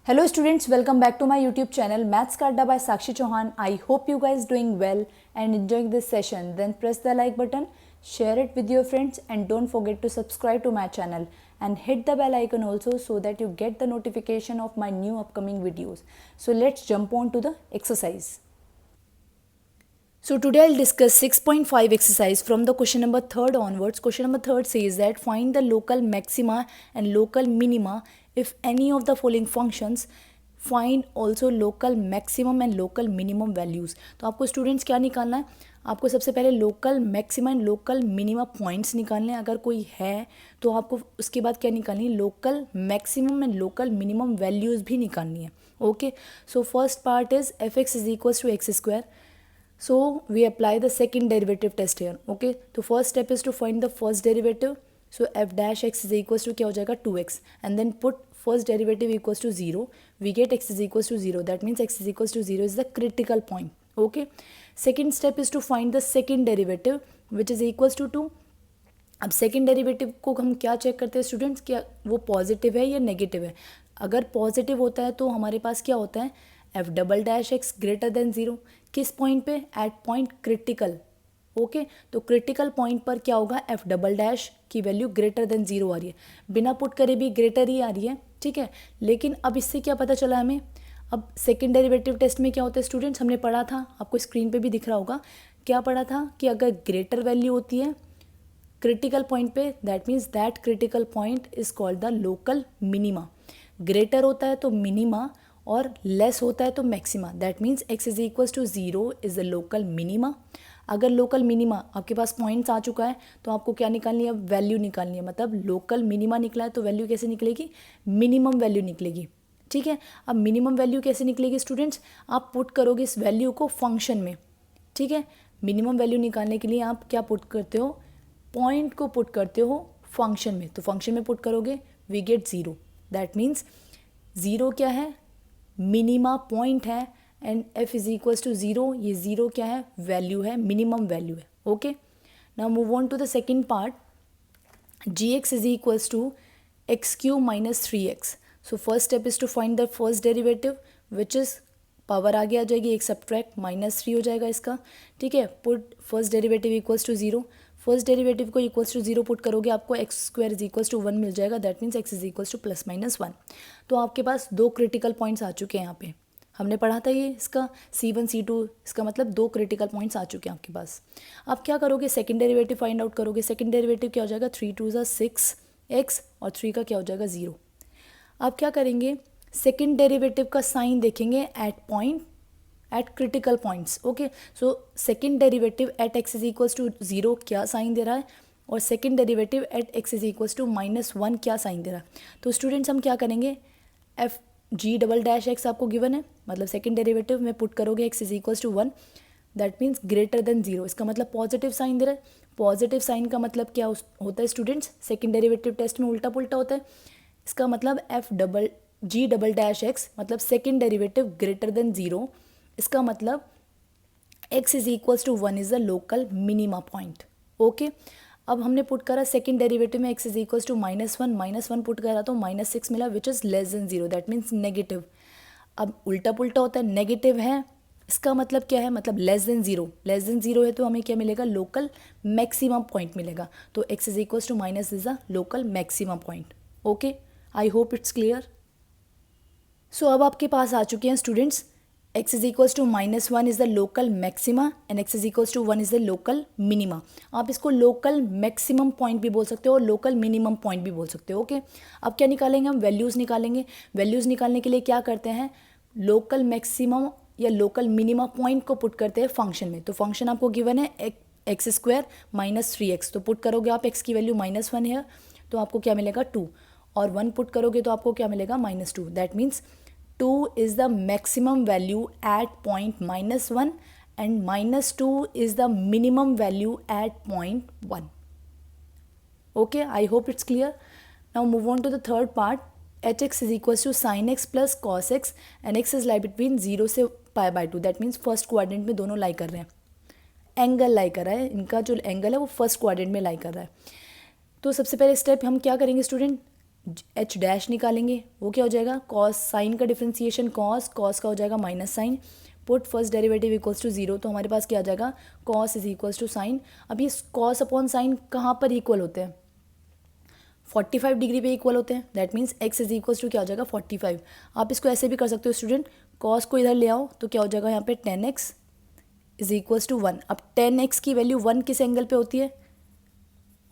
Hello students, welcome back to my YouTube channel Maths Ka Adda by Sakshi Chauhan. I hope you guys doing well and enjoying this session. Then press the like button, share it with your friends and don't forget to subscribe to my channel and hit the bell icon also so that you get the notification of my new upcoming videos. So let's jump on to the exercise. So today I'll discuss 6.5 exercise from the question number 3rd onwards. Question number 3rd says that find the local maxima and local minima if any of the following functions. Find also local maximum and local minimum values. तो आपको students क्या निकालना है, आपको सबसे पहले local maxima and local minima points निकालने हैं अगर कोई है तो आपको उसके बाद क्या निकालनी है, local maximum and local minimum values भी निकालनी है. Okay, so first part is F X is equals to X square. So we apply the second derivative test here. Okay, तो first step is to find the first derivative. So f dash x is equals to क्या हो जाएगा 2x and then put first derivative equals to 0. We get x is equals to 0. That means x is equals to 0 is the critical point. Okay, second step is to find the second derivative which is equals to 2. अब second derivative को हम क्या check करते हैं students, क्या वो positive है या नेगेटिव है. अगर पॉजिटिव होता है तो हमारे पास क्या होता है, F double dash x greater than zero. किस पॉइंट पे, एट पॉइंट क्रिटिकल. ओके, तो क्रिटिकल पॉइंट पर क्या होगा, एफ डबल डैश की वैल्यू ग्रेटर देन ज़ीरो आ रही है, बिना पुट करे भी ग्रेटर ही आ रही है. ठीक है, लेकिन अब इससे क्या पता चला हमें, अब सेकेंड डेरिवेटिव टेस्ट में क्या होता है स्टूडेंट्स, हमने पढ़ा था, आपको स्क्रीन पे भी दिख रहा होगा, क्या पढ़ा था कि अगर ग्रेटर वैल्यू होती है क्रिटिकल पॉइंट पे, that means that critical point is called the local minima. Greater होता है तो मिनिमा और लेस होता है तो maxima. That means X is equals to zero is the local minima. अगर लोकल मिनिमा आपके पास पॉइंट्स आ चुका है तो आपको क्या निकालनी है, वैल्यू निकालनी है. मतलब लोकल मिनिमा निकला है तो वैल्यू कैसे निकलेगी, मिनिमम वैल्यू निकलेगी. ठीक है, अब मिनिमम वैल्यू कैसे निकलेगी स्टूडेंट्स, आप पुट करोगे इस वैल्यू को फंक्शन में. ठीक है, मिनिमम वैल्यू निकालने के लिए आप क्या पुट करते हो, पॉइंट को पुट करते हो फंक्शन में. तो फंक्शन में पुट करोगे we get zero. That means zero क्या है, मिनिमा पॉइंट है and F is equals to zero. ये ज़ीरो क्या है, वैल्यू है, मिनिमम वैल्यू है. Okay, now move on to the second part. G x is equals to X cube minus 3x. So first step is to find the first derivative which is power आगे आ जाएगी, एक subtract -3 हो जाएगा इसका. ठीक है, put first derivative equals to zero. First derivative को इक्वल्स टू ज़ीरो पुट करोगे आपको X square is equals to 1 मिल जाएगा. That means X is equals to plus minus 1. तो आपके पास दो क्रिटिकल पॉइंट्स आ चुके हैं यहाँ पे, हमने पढ़ा था ये इसका C1 C2, इसका मतलब दो क्रिटिकल पॉइंट्स आ चुके हैं आपके पास. आप क्या करोगे, सेकंड डेरिवेटिव फाइंड आउट करोगे. सेकंड डेरिवेटिव क्या हो जाएगा, 3 2 6x और 3 का क्या हो जाएगा 0. आप क्या करेंगे, सेकंड डेरिवेटिव का साइन देखेंगे at point, at critical points. Okay, so second derivative at X is equals to 0 क्या साइन दे रहा है और second derivative at X is equals to -1 क्या साइन दे रहा है. तो स्टूडेंट्स हम क्या करेंगे, F G double dash X आपको गिवन है, मतलब सेकंड डेरिवेटिव में पुट करोगे X is equals to 1. That means greater than 0. इसका मतलब पॉजिटिव साइन दे रहा है. पॉजिटिव साइन का मतलब क्या होता है स्टूडेंट्स, सेकंड डेरिवेटिव टेस्ट में उल्टा पुल्टा होता है. इसका मतलब F double G double dash X मतलब सेकंड डेरिवेटिव ग्रेटर देन 0. इसका मतलब x is equals to 1 is the local minima point. Okay, अब हमने पुट करा सेकंड डेरिवेटिव में x is equals to -1 put करा तो -6 मिला which is less than 0. That means negative. अब उल्टा पुल्टा होता है, नेगेटिव है इसका मतलब क्या है, मतलब लेस देन 0. लेस देन 0 है तो हमें क्या मिलेगा, लोकल मैक्सिमम पॉइंट मिलेगा. तो x is equals to minus is the local maximum point. Okay, I hope it's clear. So अब आपके पास आ चुके हैं students, x is equals to -1 is the local maxima and x is equals to 1 is the local minima. आप इसको local maximum point भी बोल सकते हो और local minimum point भी बोल सकते हो. ओके, अब क्या निकालेंगे हम, वैल्यूज़ निकालेंगे. वैल्यूज़ निकालने के लिए क्या करते हैं, लोकल मैक्सिमम या लोकल मिनिमा पॉइंट को पुट करते हैं फंक्शन में. तो फंक्शन आपको गिवन है एक्स स्क्वायर माइनस 3x. तो पुट करोगे आप x की वैल्यू -1 है तो आपको क्या मिलेगा 2 और 1 पुट करोगे तो आपको क्या मिलेगा -2. That means 2 is the maximum value at point -1 and -2 is the minimum value at point 1. Okay, I hope it's clear. Now move on to the third part. hx is equals to sin x plus cos x and x is lie between 0 से pi by 2. That means first quadrant में दोनों लाई कर रहे हैं, angle लाई कर रहा है, इनका जो एंगल है वो फर्स्ट क्वाड्रेंट में लाई कर रहा है. तो सबसे पहले स्टेप हम क्या करेंगे स्टूडेंट, एच डैश निकालेंगे, वो क्या हो जाएगा, कॉस, साइन का डिफ्रेंसिएशन कॉस, कॉस का हो जाएगा minus sine, put first derivative equals to zero, तो हमारे पास क्या आ जाएगा, cos is equals to sine. अब ये कॉस अपॉन साइन कहाँ पर इक्वल होते हैं, 45 डिग्री पे इक्वल होते हैं, that means X is equals to क्या हो जाएगा 45। आप इसको ऐसे भी कर सकते हो स्टूडेंट, कॉस को इधर ले आओ तो क्या हो जाएगा यहाँ पे 10x इज इक्वल्स टू 1। अब 10x की वैल्यू 1 किस एंगल पे होती है,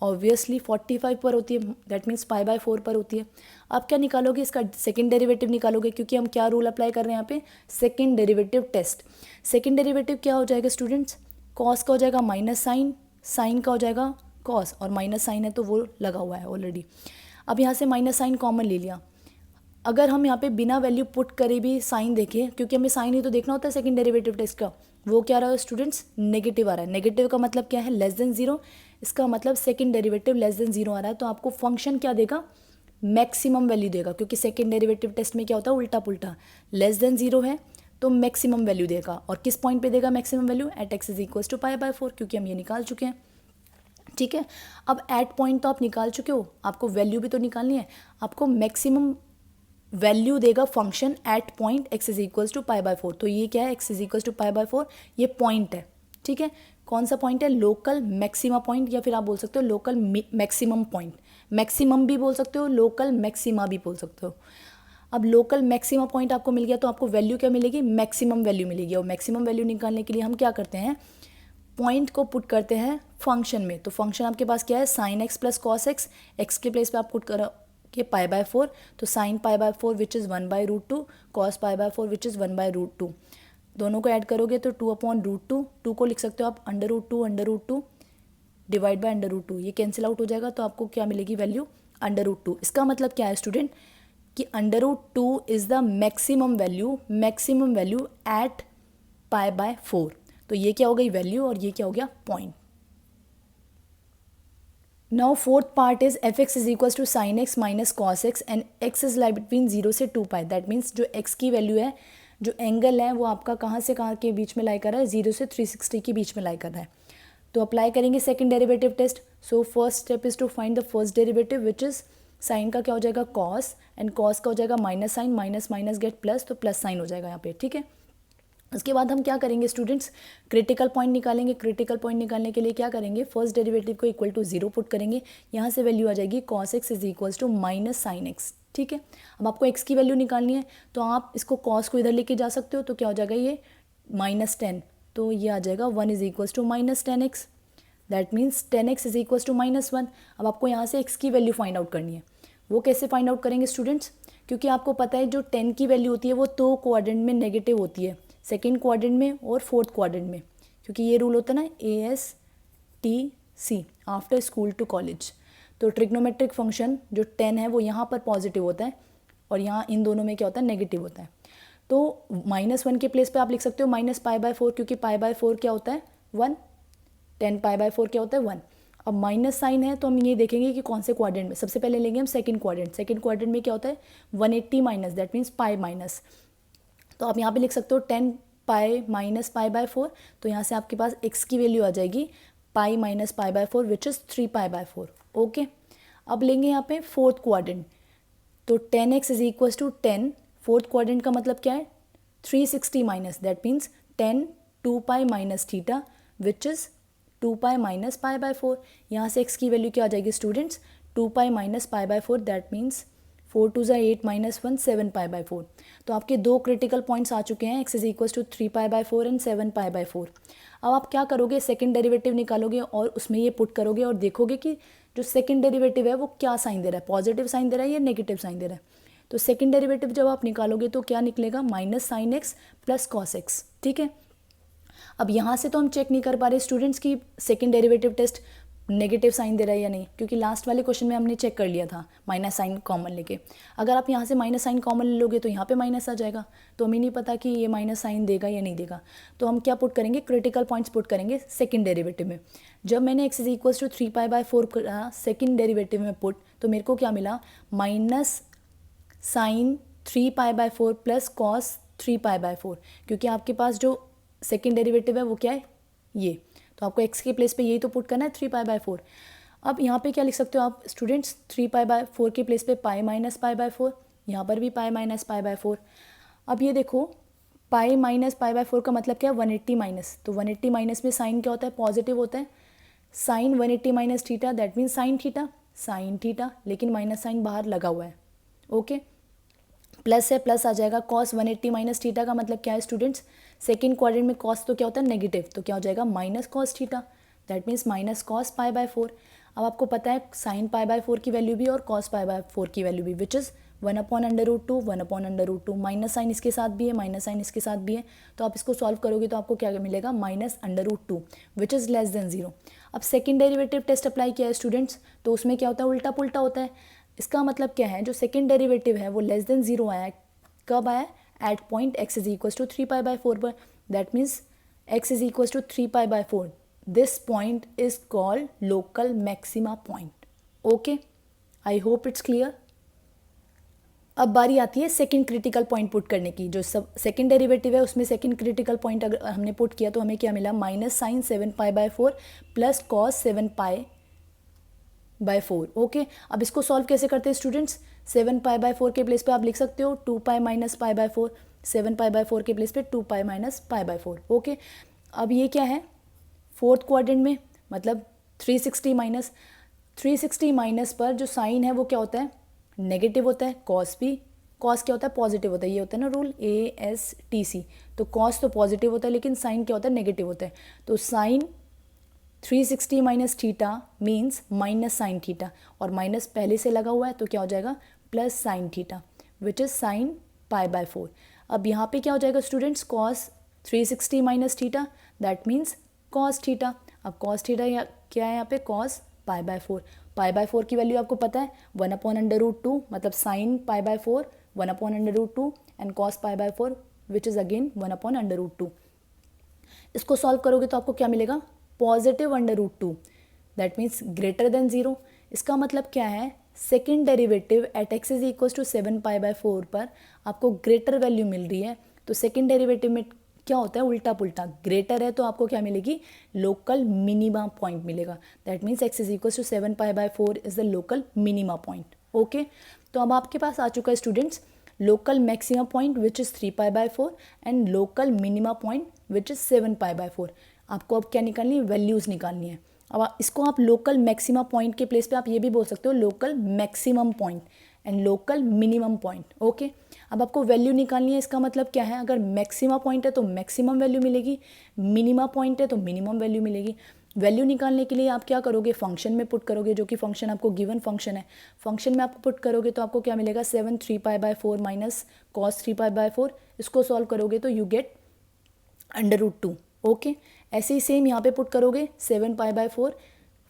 ऑब्वियसली 45 पर होती है, दैट मीन्स पाई बाय 4 पर होती है। आप क्या निकालोगे, इसका सेकंड डेरिवेटिव निकालोगे, क्योंकि हम क्या रूल अप्लाई कर रहे हैं यहाँ पे, second derivative test. Second derivative क्या हो जाएगा स्टूडेंट्स, कॉस का हो जाएगा माइनस साइन, साइन का हो जाएगा कॉस, और माइनस साइन है तो वो लगा हुआ है ऑलरेडी। अब यहाँ से माइनस साइन कॉमन ले लिया, अगर हम यहाँ पे बिना वैल्यू पुट करे भी साइन देखें, क्योंकि हमें साइन ही तो देखना होता है सेकंड डेरिवेटिव टेस्ट का, वो क्या रहा है स्टूडेंट्स, नेगेटिव आ रहा है। नेगेटिव का मतलब क्या है, लेस देन जीरो, इसका मतलब second derivative less than zero आ रहा है, तो आपको फंक्शन क्या देगा, मैक्सिमम वैल्यू देगा, क्योंकि सेकंड डेरिवेटिव टेस्ट में क्या होता है, उल्टा पुल्टा, लेस देन जीरो है तो मैक्सिमम वैल्यू देगा। और किस पॉइंट पे देगा maximum value, at X is equals to pi by 4, क्योंकि हम ये निकाल चुके हैं। ठीक है, अब एट पॉइंट तो आप निकाल चुके हो, आपको वैल्यू भी तो निकालनी है, आपको मैक्सिमम वैल्यू देगा function at point X is equals to pi by 4। तो ये क्या है, X is equals to pi by 4, ये पॉइंट है। ठीक है, कौन सा पॉइंट है, लोकल मैक्सिमा पॉइंट, या फिर आप बोल सकते हो लोकल मैक्सिमम पॉइंट, मैक्सिमम भी बोल सकते हो, लोकल मैक्सिमा भी बोल सकते हो। अब लोकल मैक्सिमा पॉइंट आपको मिल गया तो आपको वैल्यू क्या मिलेगी, मैक्सिमम वैल्यू मिलेगी। और मैक्सिमम वैल्यू निकालने के लिए हम क्या करते हैं, पॉइंट को पुट करते हैं फंक्शन में। तो फंक्शन आपके पास क्या है, sine x plus cos x, x के प्लेस पे आप पुट करो कि पाई बाय 4, तो sine pi by 4 which is 1/√2, cos pi by 4 which is 1/√2, दोनों को ऐड करोगे तो 2/√2, 2 को लिख सकते हो आप √2 डिवाइड बाय √2, ये कैंसिल आउट हो जाएगा, तो आपको क्या मिलेगी वैल्यू, √2। इसका मतलब क्या है स्टूडेंट, कि √2 is the maximum value at pi by 4। तो ये क्या हो गई वैल्यू, और ये क्या हो गया point. Now fourth part is F X is equals to sine X minus cos X and X is lie between 0 से 2 पाई, दैट मीन्स जो एक्स की वैल्यू है, जो एंगल है वो आपका कहाँ से कहाँ के बीच में लाई कर रहा है, 0 से 360 के बीच में लाई कर रहा है। तो अप्लाई करेंगे second derivative test. So first step is to find the first derivative which is sine का क्या हो जाएगा कॉस, एंड कॉस का हो जाएगा minus sine, minus minus get plus, तो प्लस साइन हो जाएगा यहाँ पे। ठीक है, उसके बाद हम क्या करेंगे स्टूडेंट्स, क्रिटिकल पॉइंट निकालेंगे। क्रिटिकल पॉइंट निकालने के लिए क्या करेंगे, फर्स्ट डेरिवेटिव को इक्वल टू 0 पुट करेंगे, यहाँ से वैल्यू आ जाएगी cos X is equals to minus sine X. ठीक है, अब आपको एक्स की वैल्यू निकालनी है, तो आप इसको कॉस को इधर लेके जा सकते हो, तो क्या हो जाएगा ये -10, तो ये आ जाएगा 1 is equals to minus 10x, that means 10x is equals to -1। अब आपको यहाँ से x की वैल्यू फाइंड आउट करनी है। वो कैसे फाइंड आउट करेंगे स्टूडेंट्स, क्योंकि आपको पता है जो 10 की वैल्यू होती है वो दो क्वाड्रेंट में नेगेटिव होती है, सेकेंड क्वाड्रेंट में और फोर्थ क्वाड्रेंट में, क्योंकि ये रूल होता है ना ASTC, after school to college. तो ट्रिग्नोमेट्रिक फंक्शन जो 10 है वो यहाँ पर पॉजिटिव होता है, और यहाँ इन दोनों में क्या होता है, नेगेटिव होता है। तो -1 के प्लेस पे आप लिख सकते हो माइनस पाई बाय 4, क्योंकि पाई बाय 4 क्या होता है 1, 10 पाई बाय 4 क्या होता है 1। अब माइनस साइन है तो हम ये देखेंगे कि कौन से क्वाड्रेंट में, सबसे पहले लेंगे हम सेकंड क्वाड्रेंट में क्या होता है 180 minus, that means pi minus. तो आप यहाँ पे लिख सकते हो 10 पाई माइनस पाई बाय 4, तो यहाँ से आपके पास x की वैल्यू आ जाएगी pi minus pi by 4 which is 3 pi by 4। Okay, अब लेंगे यहाँ पे फोर्थ क्वाड्रेंट, तो 10x is equals to 10, fourth quadrant का मतलब क्या है 360 minus, that means 10 2 pi minus theta which is 2 pi minus pi by 4। यहाँ से x की वैल्यू क्या आ जाएगी students 2 pi minus pi by 4, that means 4 2 8 -1 7 pi by 4। तो आपके दो क्रिटिकल पॉइंट्स आ चुके हैं, x is equals to 3 pi by 4 and 7 pi by 4। अब आप क्या करोगे, सेकंड डेरिवेटिव निकालोगे और उसमें ये पुट करोगे और देखोगे कि जो सेकंड डेरिवेटिव है वो क्या साइन दे रहा है, पॉजिटिव साइन दे रहा है या नेगेटिव साइन दे रहा है। तो सेकंड डेरिवेटिव जब आप निकालोगे तो क्या निकलेगा minus sine x plus cos x. ठीक है, अब यहाँ से तो हम चेक नहीं कर पा रहे स्टूडेंट्स की second derivative test negative sign दे रहा है या नहीं, क्योंकि लास्ट वाले क्वेश्चन में हमने चेक कर लिया था माइनस साइन कॉमन लेके। अगर आप यहाँ से माइनस साइन कॉमन ले लोगे तो यहाँ पे माइनस आ जाएगा, तो हमें नहीं पता कि ये माइनस साइन देगा या नहीं देगा। तो हम क्या पुट करेंगे, क्रिटिकल पॉइंट्स पुट करेंगे सेकंड डेरिवेटिव में। जब मैंने x is equals to 3 pi by 4 करा सेकंड डेरिवेटिव में पुट, तो मेरे को क्या मिला minus sine 3 pi by 4 plus cos 3 pi by 4, क्योंकि आपके पास जो सेकेंड डेरिवेटिव है वो क्या है ये, तो आपको x के प्लेस पे यही तो पुट करना है 3 पाई बाय 4। अब यहाँ पे क्या लिख सकते हो आप स्टूडेंट्स, 3π/4 के प्लेस पे पाई माइनस पाई बाय 4, यहाँ पर भी पाई माइनस पाई बाय 4। अब ये देखो पाई माइनस पाई बाय 4 का मतलब क्या है, 180 माइनस, तो 180 माइनस में साइन क्या होता है, पॉजिटिव होता है। Sine 180 minus theta that means sine theta, लेकिन माइनस साइन बाहर लगा हुआ है। ओके, प्लस है, प्लस आ जाएगा। कॉस 180 माइनस थीटा का मतलब क्या है स्टूडेंट्स, सेकेंड क्वाड्रेंट में कॉस तो क्या होता है नेगेटिव, तो क्या हो जाएगा minus cos theta that means minus cos pi by 4। अब आपको पता है साइन पाई बाय 4 की वैल्यू भी और कॉस पाई बाय 4 की वैल्यू भी, विच इज़ 1/√2, 1/√2। माइनस साइन इसके साथ भी है, माइनस साइन इसके साथ भी है, तो आप इसको सॉल्व करोगे तो आपको क्या मिलेगा, -√2 विच इज़ लेस देन 0। अब सेकेंड डेरिवेटिव टेस्ट अप्लाई किया है स्टूडेंट्स, तो उसमें क्या होता है, उल्टा पुल्टा होता है। इसका मतलब क्या है, जो सेकेंड डेरिवेटिव है वो लेस देन 0 आया, कब आया, at point x is equal to 3π/4 पर, that means x is equal to 3π/4। This point is called local maxima point. Okay, I hope it's clear. अब बारी आती है सेकंड क्रिटिकल पॉइंट पुट करने की। जो सब सेकंड डेरिवेटिव है उसमें सेकंड क्रिटिकल पॉइंट अगर हमने पुट किया तो हमें क्या मिला, minus sine 7π/4 plus cos 7π/4। Okay, अब इसको सॉल्व कैसे करते हैं स्टूडेंट्स, 7π/4 के प्लेस पे आप लिख सकते हो 2π माइनस π/4, 7π/4 के प्लेस पे 2π माइनस π/4। ओके, अब ये क्या है, फोर्थ क्वाड्रेंट में, मतलब 360 माइनस पर जो साइन है वो क्या होता है, नेगेटिव होता है। कॉस भी, कॉस क्या होता है, पॉजिटिव होता है। ये होता है ना रूल ASTC, तो कॉस तो पॉजिटिव होता है लेकिन साइन क्या होता है, नेगेटिव होता है। तो sine 360 minus theta means minus sine theta, और माइनस पहले से लगा हुआ है तो क्या हो जाएगा, plus sine theta which is sine π/4। अब यहाँ पे क्या हो जाएगा students, cos 360 minus theta that means cos theta. अब कॉस थीटा क्या है यहाँ पे, कॉस π/4। π/4 की वैल्यू आपको पता है 1/√2, मतलब sine π/4 1/√2 and cos π/4 which is again 1/√2। इसको सॉल्व करोगे तो आपको क्या मिलेगा, +√2 दैट मीन्स ग्रेटर देन 0। इसका मतलब क्या है, second derivative at x is equal to 7π/4 पर आपको ग्रेटर वैल्यू मिल रही है। तो सेकेंड डेरिवेटिव में क्या होता है, उल्टा पुल्टा, ग्रेटर है तो आपको क्या मिलेगी, लोकल मिनिमा पॉइंट मिलेगा। That means x is equal to 7π/4 is the local minima point. Okay, तो अब आपके पास आ चुका है students local maxima point which is 3π/4 and local minima point which is 7π/4। आपको अब क्या निकालनी है, वैल्यूज़ निकालनी है। अब इसको आप लोकल मैक्सिमा पॉइंट के प्लेस पे आप ये भी बोल सकते हो local maximum point and local minimum point. Okay, अब आपको वैल्यू निकालनी है। इसका मतलब क्या है, अगर मैक्सिमा पॉइंट है तो मैक्सिमम वैल्यू मिलेगी, मिनिमा पॉइंट है तो मिनिमम वैल्यू मिलेगी। वैल्यू निकालने के लिए आप क्या करोगे, फंक्शन में पुट करोगे, जो कि फंक्शन आपको गिवन फंक्शन है। फंक्शन में आपको पुट करोगे तो आपको क्या मिलेगा, 7 3π/4 माइनस कॉस 3π/4। इसको सॉल्व करोगे तो यू गेट √2। ओके, ऐसे ही सेम यहाँ पे पुट करोगे 7π/4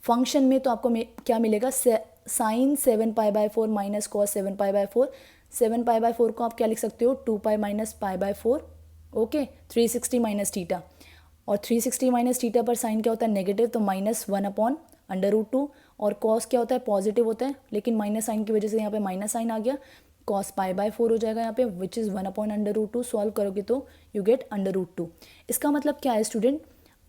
फंक्शन में, तो आपको क्या मिलेगा, साइन 7π/4 माइनस कॉस 7π/4। 7π/4 को आप क्या लिख सकते हो, 2π माइनस π/4। ओके, 360 माइनस थीटा, और 360 माइनस थीटा पर साइन क्या होता है, नेगेटिव, तो -1/√2। और कॉस क्या होता है, पॉजिटिव होता है, लेकिन माइनस साइन की वजह से यहाँ पे माइनस साइन आ गया, कॉस π/4 हो जाएगा यहाँ पे विच इज़ 1/√2। सॉल्व करोगे तो यू गेट √2। इसका मतलब क्या है student,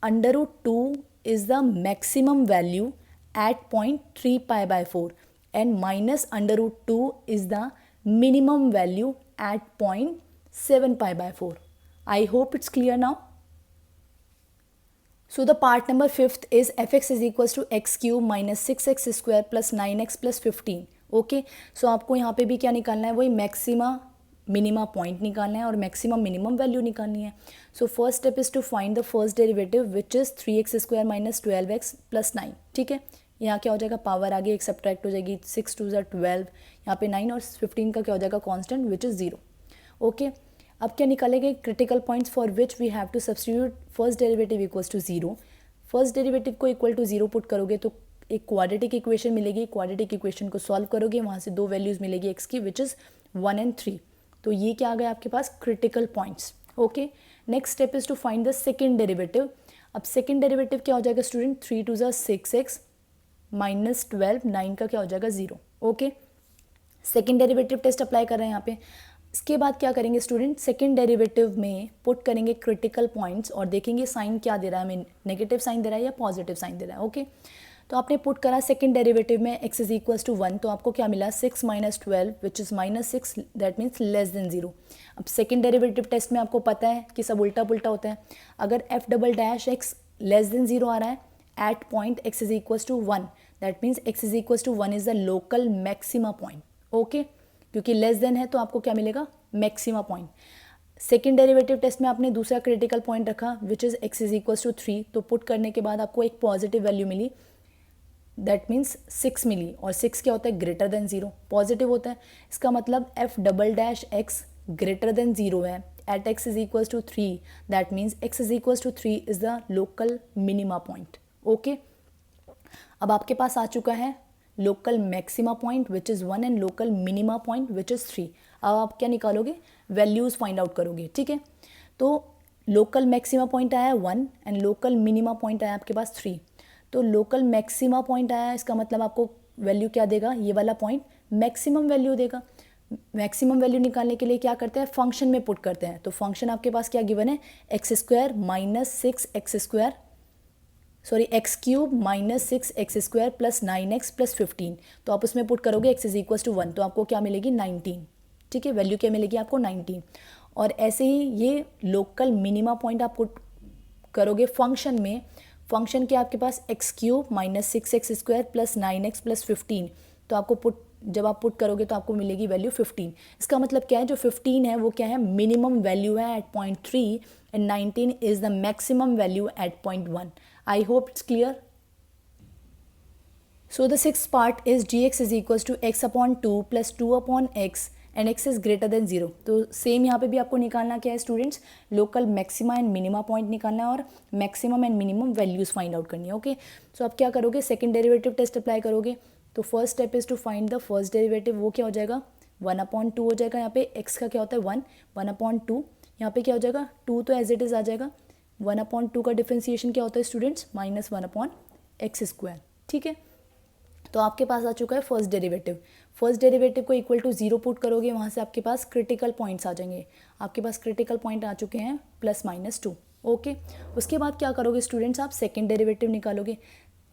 √2 is the maximum value at point 3π/4 and minus √2 is the minimum value at point 7π/4. I hope it's clear now. So the part number 5th is fx is equals to x cube minus 6x square plus 9x plus 15. Okay, सो आपको यहाँ पे भी क्या निकालना है, वही maxima minima point निकालना है और मैक्सिमम मिनिमम वैल्यू निकालनी है। So first step is to find the first derivative which is 3x square minus 12x plus 9। ठीक है, यहाँ क्या हो जाएगा, पावर आगे एक सब्ट्रैक्ट हो जाएगी, 6 2 12, यहाँ पे 9 और 15 का क्या हो जाएगा, कांस्टेंट विच इज़ 0। ओके, अब क्या निकालेंगे, critical points for which we have to substitute first derivative equals to 0। First derivative को इक्वल टू 0 पुट करोगे तो एक क्वाड्रेटिक इक्वेशन मिलेगी। क्वाड्रेटिक इक्वेशन को सॉल्व करोगे, वहाँ से दो वैल्यूज़ मिलेगी x की विच इज़ 1 and 3। तो ये क्या आ गया आपके पास, critical points. Okay, next step is to find the second derivative. अब सेकेंड डेरिवेटिव क्या हो जाएगा स्टूडेंट, 3 2 6x माइनस 12, 9 का क्या हो जाएगा 0। ओके, सेकेंड डेरिवेटिव टेस्ट अप्लाई कर रहे हैं यहाँ पे। इसके बाद क्या करेंगे स्टूडेंट, सेकेंड डेरिवेटिव में पुट करेंगे क्रिटिकल पॉइंट्स और देखेंगे साइन क्या दे रहा है, हमें नेगेटिव साइन दे रहा है या पॉजिटिव साइन दे रहा है। ओके, तो आपने पुट करा सेकेंड डेरिवेटिव में x इज इक्वल्स टू 1, तो आपको क्या मिला 6 minus 12 which is -6, that means less than 0। अब सेकेंड डेरिवेटिव टेस्ट में आपको पता है कि सब उल्टा पुल्टा होता है। अगर f double dash x less than 0 आ रहा है at point x is equals to 1, that means x is equals to 1 is the local maxima point. Okay, क्योंकि लेस देन है तो आपको क्या मिलेगा, maxima point. Second derivative test में आपने दूसरा क्रिटिकल पॉइंट रखा which is x is equals to 3, तो पुट करने के बाद आपको एक पॉजिटिव वैल्यू मिली, दैट मीन्स 6 मिली। और 6 क्या होता है, ग्रेटर देन 0, पॉजिटिव होता है। इसका मतलब f double dash x greater than 0 है at x is equals to 3, that means x is equals to 3 is the local minima point. Okay, अब आपके पास आ चुका है local maxima point which is 1 and local minima point which is 3। अब आप क्या निकालोगे, वैल्यूज़ फाइंड आउट करोगे। ठीक है, तो लोकल मैक्सिमा पॉइंट आया 1 एंड लोकल मिनिमा पॉइंट आया आपके पास 3। तो लोकल मैक्सिमा पॉइंट आया, इसका मतलब आपको वैल्यू क्या देगा, ये वाला पॉइंट मैक्सिमम वैल्यू देगा। मैक्सिमम वैल्यू निकालने के लिए क्या करते हैं, फंक्शन में पुट करते हैं। तो फंक्शन आपके पास क्या गिवन है, x square minus 6x square, sorry x cube minus 6x square plus 9x plus 15। तो आप उसमें पुट करोगे x इज इक्वल टू 1, तो आपको क्या मिलेगी 19। ठीक है, वैल्यू क्या मिलेगी आपको 19। और ऐसे ही ये लोकल मिनिमा पॉइंट आप पुट करोगे फंक्शन में। फंक्शन के आपके पास x cube minus 6x square plus 9x plus 15, तो आपको जब आप पुट करोगे तो आपको मिलेगी वैल्यू 15। इसका मतलब क्या है, जो 15 है वो क्या है, मिनिमम वैल्यू है at point 3 and 19 is the maximum value at point 1। I hope it's clear. So the sixth part is gx is equals to x upon 2 plus 2 upon x and x is greater than 0। तो same यहाँ पे भी आपको निकालना क्या है students, local maxima and minima point निकालना है और maximum and minimum values find out करनी है। ओके, सो आप क्या करोगे, सेकंड डेरिवेटिव टेस्ट अप्लाई करोगे। तो first step is to find the first derivative, वो क्या हो जाएगा 1/2 हो जाएगा। यहाँ पे x का क्या होता है 1/2, यहाँ पे क्या हो जाएगा 2, तो एज इट इज़ आ जाएगा। 1/2 का डिफ्रेंसिएशन क्या होता है स्टूडेंट्स, -1/x स्क्वायर। ठीक है, तो आपके पास आ चुका है फर्स्ट डेरिवेटिव। फर्स्ट डेरिवेटिव को इक्वल टू 0 पुट करोगे, वहाँ से आपके पास क्रिटिकल पॉइंट्स आ जाएंगे। आपके पास क्रिटिकल पॉइंट आ चुके हैं +-2। ओके, उसके बाद क्या करोगे स्टूडेंट्स, आप सेकेंड डेरिवेटिव निकालोगे।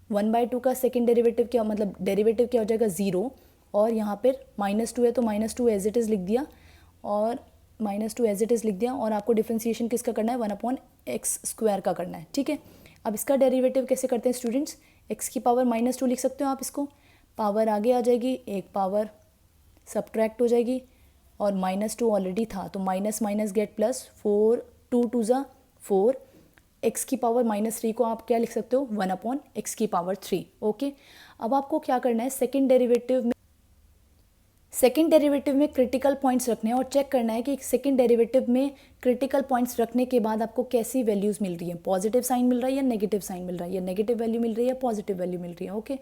1/2 का सेकेंड डेरिवेटिव क्या, मतलब डेरिवेटिव क्या हो जाएगा 0, और यहाँ पर -2 है तो -2 एज इट इज़ लिख दिया, और -2 एज इट इज़ लिख दिया। और आपको डिफ्रेंसिएशन किसका करना है, 1/x स्क्वायर का करना है। ठीक है, अब इसका डेरिवेटिव कैसे करते हैं स्टूडेंट्स, x की पावर -2 लिख सकते हो आप इसको, पावर आगे आ जाएगी, एक पावर सब्ट्रैक्ट हो जाएगी, और -2 ऑलरेडी था तो माइनस माइनस गेट प्लस, 4 2 2 ज़ा 4, x की पावर -3 को आप क्या लिख सकते हो 1/x की पावर 3। ओके, अब आपको क्या करना है, सेकेंड डेरिवेटिव में क्रिटिकल पॉइंट्स रखने हैं और चेक करना है कि सेकंड डेरिवेटिव में क्रिटिकल पॉइंट्स रखने के बाद आपको कैसी वैल्यूज़ मिल रही है, पॉजिटिव साइन मिल रहा है या नेगेटिव साइन मिल रहा है, या नेगेटिव वैल्यू मिल रही है या पॉजिटिव वैल्यू मिल रही है। ओके,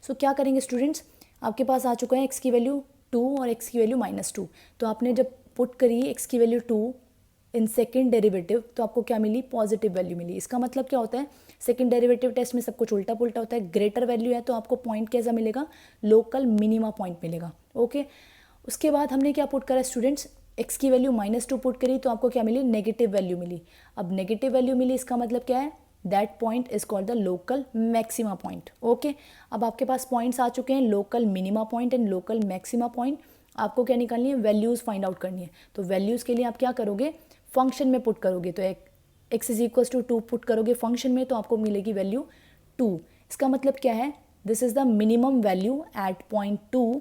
सो क्या करेंगे स्टूडेंट्स, आपके पास आ चुका है x की वैल्यू 2 और x की वैल्यू -2। तो आपने जब पुट करी x की वैल्यू 2 इन सेकेंड डेरिवेटिव तो आपको क्या मिली, पॉजिटिव वैल्यू मिली। इसका मतलब क्या होता है, सेकेंड डेरिवेटिव टेस्ट में सब कुछ उल्टा पुल्टा होता है। ग्रेटर वैल्यू है तो आपको पॉइंट कैसा मिलेगा, लोकल मिनिमा पॉइंट मिलेगा। ओके, उसके बाद हमने क्या पुट करा स्टूडेंट्स, x की वैल्यू -2 पुट करी तो आपको क्या मिली, नेगेटिव वैल्यू मिली। अब नेगेटिव वैल्यू मिली, इसका मतलब क्या है, that point is called the local maxima point. Okay, अब आपके पास पॉइंट्स आ चुके हैं, local minima point and local maxima point. आपको क्या निकालनी है, वैल्यूज़ फाइंड आउट करनी है। तो वैल्यूज़ के लिए आप क्या करोगे, फंक्शन में पुट करोगे। तो x is equal to 2 put करोगे फंक्शन में तो आपको मिलेगी वैल्यू 2। इसका मतलब क्या है, this is the minimum value at point 2,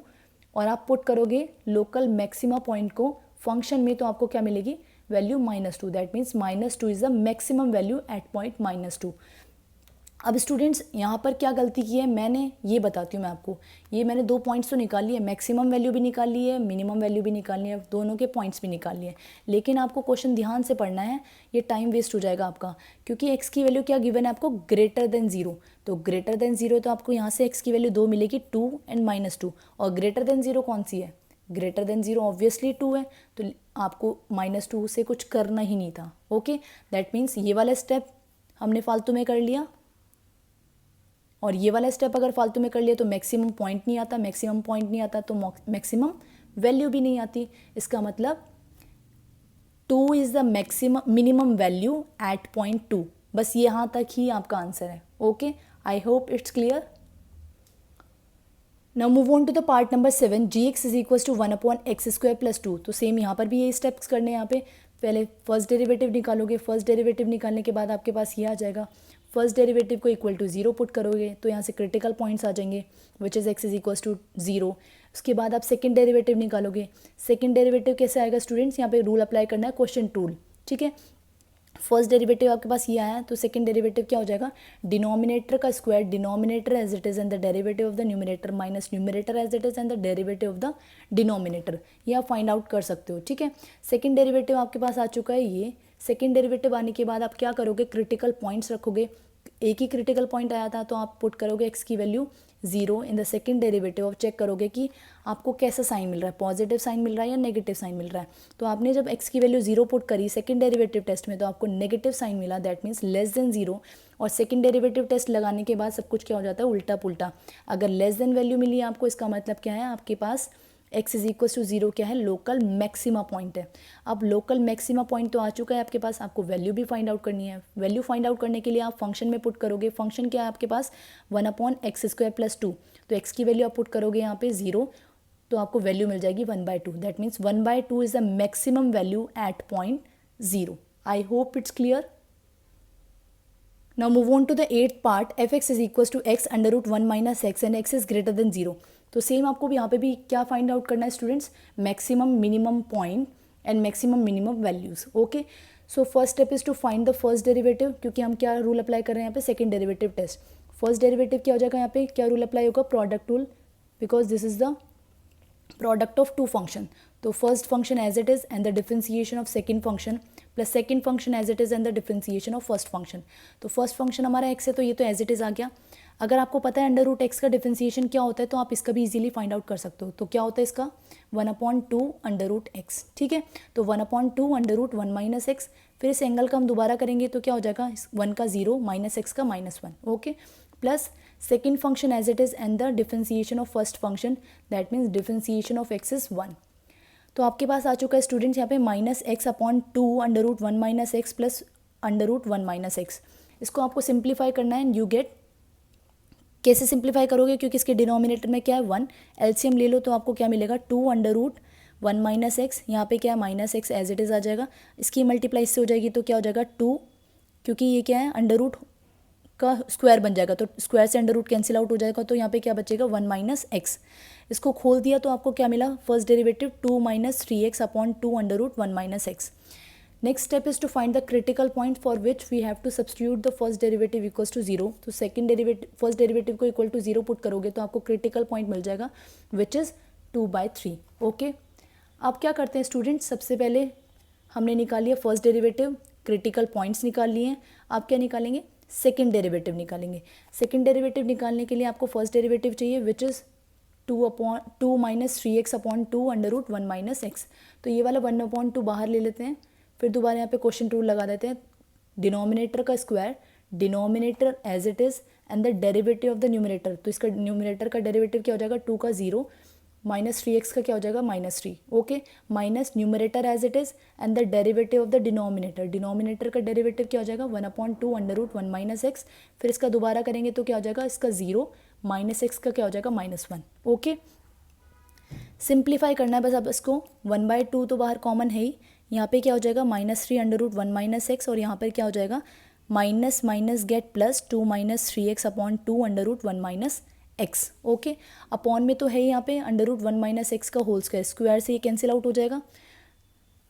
और आप पुट करोगे लोकल मैक्सिमा पॉइंट को फंक्शन में तो आपको क्या मिलेगी, value -2, that means -2 is the maximum value at point -2। अब स्टूडेंट्स यहाँ पर क्या गलती की है मैंने, ये बताती हूँ मैं आपको। ये मैंने 2 पॉइंट्स तो निकाल लिए, मैक्सिमम वैल्यू भी निकाल ली है, मिनिमम वैल्यू भी निकाल ली है, दोनों के पॉइंट्स भी निकाल लिए, लेकिन आपको क्वेश्चन ध्यान से पढ़ना है, ये टाइम वेस्ट हो जाएगा आपका, क्योंकि x की वैल्यू क्या गिवन है आपको, ग्रेटर देन 0। तो ग्रेटर देन 0 तो आपको यहाँ से x की वैल्यू 2 मिलेगी, 2 एंड -2, और ग्रेटर देन 0 कौन सी है, ग्रेटर देन 0 ऑब्वियसली 2 है, तो आपको -2 से कुछ करना ही नहीं था। ओके, दैट मीन्स ये वाला स्टेप हमने फालतू में कर लिया, और ये वाला स्टेप अगर फालतू में कर लिया तो मैक्सिमम पॉइंट नहीं आता, मैक्सिमम पॉइंट नहीं आता तो मैक्सिमम वैल्यू भी नहीं आती। इसका मतलब 2 is the maximum minimum value at point 2। बस यहाँ तक ही आपका आंसर है। Okay, I hope it's clear. Now move on to the part number 7, g x is equal to 1/x² + 2। तो सेम यहाँ पर भी यही स्टेप्स करने हैं। यहाँ पे पहले फर्स्ट डेरिवेटिव निकालोगे, फर्स्ट डेरिवेटिव निकालने के बाद आपके पास ये आ जाएगा। फर्स्ट डेरिवेटिव को इक्वल टू 0 पुट करोगे तो यहाँ से क्रिटिकल पॉइंट्स आ जाएंगे, which is x is equal to 0। उसके बाद आप सेकंड डेरिवेटिव निकालोगे। सेकंड डेरिवेटिव कैसे आएगा स्टूडेंट्स, यहाँ पे रूल अप्लाई करना है, क्वेश्चन टूल, ठीक है। फर्स्ट डेरिवेटिव आपके पास ये आया तो सेकंड डेरिवेटिव क्या हो जाएगा, डिनोमिनेटर का square denominator as it is and the derivative of the numerator minus numerator as it is and the derivative of the denominator. ये आप फाइंड आउट कर सकते हो, ठीक है। सेकंड डेरिवेटिव आपके पास आ चुका है ये। सेकंड डेरिवेटिव आने के बाद आप क्या करोगे, क्रिटिकल पॉइंट्स रखोगे। एक ही क्रिटिकल पॉइंट आया था तो आप पुट करोगे x की value 0 in the second derivative. आप चेक करोगे कि आपको कैसा साइन मिल रहा है, पॉजिटिव साइन मिल रहा है या नेगेटिव साइन मिल रहा है। तो आपने जब x की वैल्यू 0 पुट करी सेकंड डेरिवेटिव टेस्ट में तो आपको नेगेटिव साइन मिला, दैट मीन्स लेस देन 0। और सेकंड डेरिवेटिव टेस्ट लगाने के बाद सब कुछ क्या हो जाता है, उल्टा पुल्टा। अगर लेस देन वैल्यू मिली है आपको, इसका मतलब क्या है, आपके पास x इज इक्वल टू 0 क्या है, लोकल मैक्सिमा पॉइंट है। अब लोकल मैक्सिमा पॉइंट तो आ चुका है आपके पास, आपको वैल्यू भी फाइंड आउट करनी है। वैल्यू फाइंड आउट करने के लिए आप फंक्शन में पुट करोगे। फंक्शन क्या है आपके पास, 1/x² + 2। तो x की वैल्यू आप पुट करोगे यहाँ पे 0 तो आपको वैल्यू मिल जाएगी 1/2। That means 1/2 is the maximum value at point 0। I hope it's clear. Now move on to the 8th part, fx is equals to x √1 - x and x is greater than 0। तो same आपको भी यहाँ पे भी क्या find out करना है students, maximum minimum point and maximum minimum values. Okay, so first step is to find the first derivative, क्योंकि हम क्या रूल अप्लाई कर रहे हैं यहाँ पे, second derivative test. First derivative क्या हो जाएगा, यहाँ पे क्या रूल अप्लाई होगा, product rule, because this is the product of two function। तो first function as it is and the differentiation of second function plus second function as it is and the differentiation of first function। तो first function हमारा x है तो ये तो as it is आ गया। अगर आपको पता है अंडर रूट एक्स का डिफरेंशिएशन क्या होता है तो आप इसका भी इजीली फाइंड आउट कर सकते हो। तो क्या होता है इसका, 1/2 अंडर रूट एक्स, ठीक है। तो 1/2 अंडर रूट 1 - x। फिर इस एंगल का हम दोबारा करेंगे तो क्या हो जाएगा, 1 का 0 माइनस एक्स का -1, okay, plus second function as it is and the differentiation of first function, that means differentiation of x is 1। तो आपके पास आ चुका है स्टूडेंट्स यहाँ पे -x/2 under root 1 - x plus under root 1 - x। इसको आपको सिंप्लीफाई करना है एंड यू गेट, कैसे सिंप्लीफाई करोगे, क्योंकि इसके डिनोमिनेटर में क्या है 1, एलसीएम ले लो तो आपको क्या मिलेगा 2 अंडर रूट 1 - x। यहाँ पे क्या है -x एज इट इज़ आ जाएगा, इसकी मल्टीप्लाई से हो जाएगी तो क्या हो जाएगा 2, क्योंकि ये क्या है अंडर रूट का स्क्वायर बन जाएगा तो स्क्वायर से अंडर रूट कैंसिल आउट हो जाएगा। तो यहाँ पे क्या बचेगा 1 - x। इसको खोल दिया तो आपको क्या मिला, first derivative 2 - 3x/2 under root 1 - x। Next step is to find the critical point for which we have to substitute the first derivative equals to 0। तो सेकंड डेरिवेटिव फर्स्ट डेरिवेटिव को इक्वल टू 0 पुट करोगे तो आपको critical point मिल जाएगा which is 2/3। Okay, अब क्या करते हैं स्टूडेंट्स, सबसे पहले हमने निकाल लिया फर्स्ट डेरिवेटिव, क्रिटिकल पॉइंट्स निकाल लिए हैं। आप क्या निकालेंगे, सेकंड डेरिवेटिव निकालेंगे। सेकंड डेरिवेटिव निकालने के लिए आपको फर्स्ट डेरिवेटिव चाहिए which is 2 - 3x/2 under root 1 - x। तो ये वाला 1/2 बाहर ले लेते हैं, फिर दोबारा यहाँ पे क्वेश्चन रूल लगा देते हैं, डिनोमिनेटर का square denominator as it is and the derivative of the numerator. तो इसका न्यूमिनेटर का डेरिवेटिव क्या हो जाएगा, 2 का 0 -3x का क्या हो जाएगा -3, okay, minus numerator as it is and the derivative of the denominator. Denominator का डेरिवेटिव क्या हो जाएगा 1/2 अंडर रूट 1 - x। फिर इसका दोबारा करेंगे तो क्या हो जाएगा, इसका 0 -x का क्या हो जाएगा -1, ओके। सिंप्लीफाई करना है बस अब इसको, 1/2 तो बाहर कॉमन है ही, यहाँ पे क्या हो जाएगा -3 अंडर रूट 1 - x और यहाँ पर क्या हो जाएगा minus minus get plus 2 - 3x/2 under root 1 - x, okay. Upon में तो है यहाँ पे अंडर रूट 1 - x का होल स्क्वायर, स्क्वायर से ये कैंसिल आउट हो जाएगा।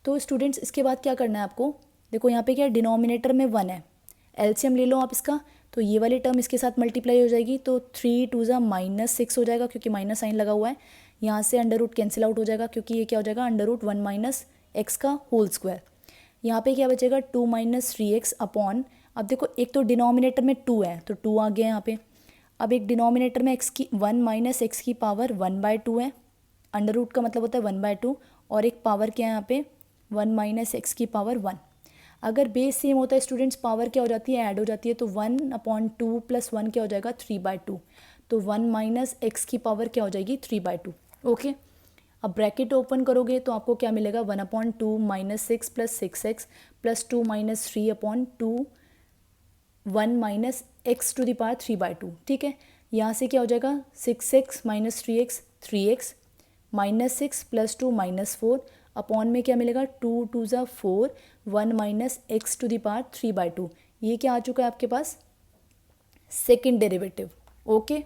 तो स्टूडेंट्स इसके बाद क्या करना है आपको, देखो यहाँ पे क्या है, डिनोमिनेटर में 1 है, एलसीएम ले लो आप इसका, तो ये वाली टर्म इसके साथ मल्टीप्लाई हो जाएगी तो 3 × 2 = -6 हो जाएगा क्योंकि माइनस साइन लगा हुआ है। यहाँ से अंडर रूट कैंसिल आउट हो जाएगा क्योंकि ये क्या हो जाएगा अंडर रूट 1 - x का होल स्क्वायर। यहाँ पे क्या बचेगा 2 - 3x अपॉन, अब देखो एक तो डिनोमिनेटर में 2 है तो 2 आ गया यहाँ पे। अब एक डिनोमिनेटर में 1 - x की पावर 1/2 है, अंडर रूट का मतलब होता है 1/2, और एक पावर क्या है यहाँ पे 1 - x की पावर 1। अगर बेस सेम होता है स्टूडेंट्स, पावर क्या हो जाती है, ऐड हो जाती है, तो 1/2 + 1 क्या हो जाएगा 3/2। तो 1 - x की पावर क्या हो जाएगी 3/2, ओके। अब ब्रैकेट ओपन करोगे तो आपको क्या मिलेगा 1/2 - 6 + 6x + 2 - 3/2 1 - x to the power 3/2, ठीक है। यहाँ से क्या हो जाएगा 6x minus 3x 3x minus 6 plus 2 minus 4 upon में क्या मिलेगा 2 2 ज़ा 4 1 minus x to the power 3/2। ये क्या आ चुका है आपके पास second derivative. Okay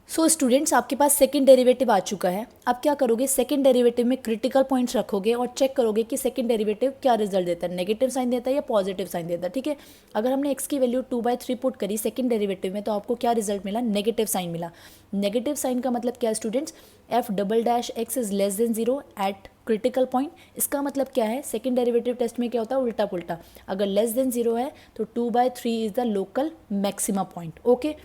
so students आपके पास सेकंड डेरिवेटिव आ चुका है। अब क्या करोगे सेकंड डेरिवेटिव में क्रिटिकल पॉइंट्स रखोगे और चेक करोगे कि सेकंड डेरिवेटिव क्या रिजल्ट देता है, नेगेटिव साइन देता है या पॉजिटिव साइन देता है। ठीक है, अगर हमने x की वैल्यू 2/3 पुट करी सेकंड डेरिवेटिव में तो आपको क्या रिजल्ट मिला, नेगेटिव साइन मिला। नेगेटिव साइन का मतलब क्या है students, f'(x) is less than 0 eight critical point. इसका मतलब क्या है, सेकंड डेरिवेटिव टेस्ट में क्या होता है उल्टा पुल्टा, अगर लेस देन 0 है तो 2/3 is the local maximum point. Okay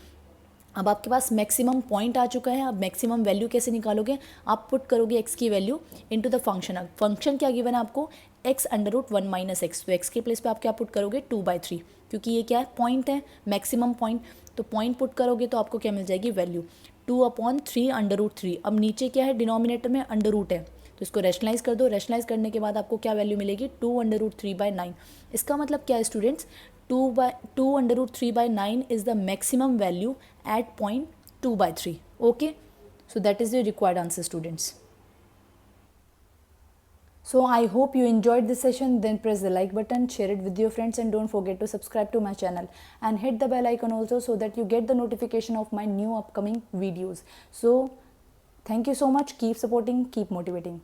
अब आपके पास मैक्सिमम पॉइंट आ चुका है। अब मैक्सिमम वैल्यू कैसे निकालोगे, आप पुट करोगे x की वैल्यू इनटू द फंक्शन। अब फंक्शन क्या गिवन है आपको, x√1 माइनस एक्स, तो x के प्लेस पे आप क्या पुट करोगे 2/3, क्योंकि ये क्या है पॉइंट है मैक्सिमम पॉइंट, तो पॉइंट पुट करोगे तो आपको क्या मिल जाएगी वैल्यू 2/3 √3। अब नीचे क्या है डिनोमिनेटर में अंडर रूट है तो इसको रैशनलाइज कर दो, रैशनलाइज करने के बाद आपको क्या वैल्यू मिलेगी 2√3/9। इसका मतलब क्या है students, 2√3/9 is the maximum value at point 2/3. Okay, so that is the required answer students. So I hope you enjoyed this session. Then press the like button, share it with your friends, and don't forget to subscribe to my channel and hit the bell icon also so that you get the notification of my new upcoming videos. So thank you so much, keep supporting, keep motivating.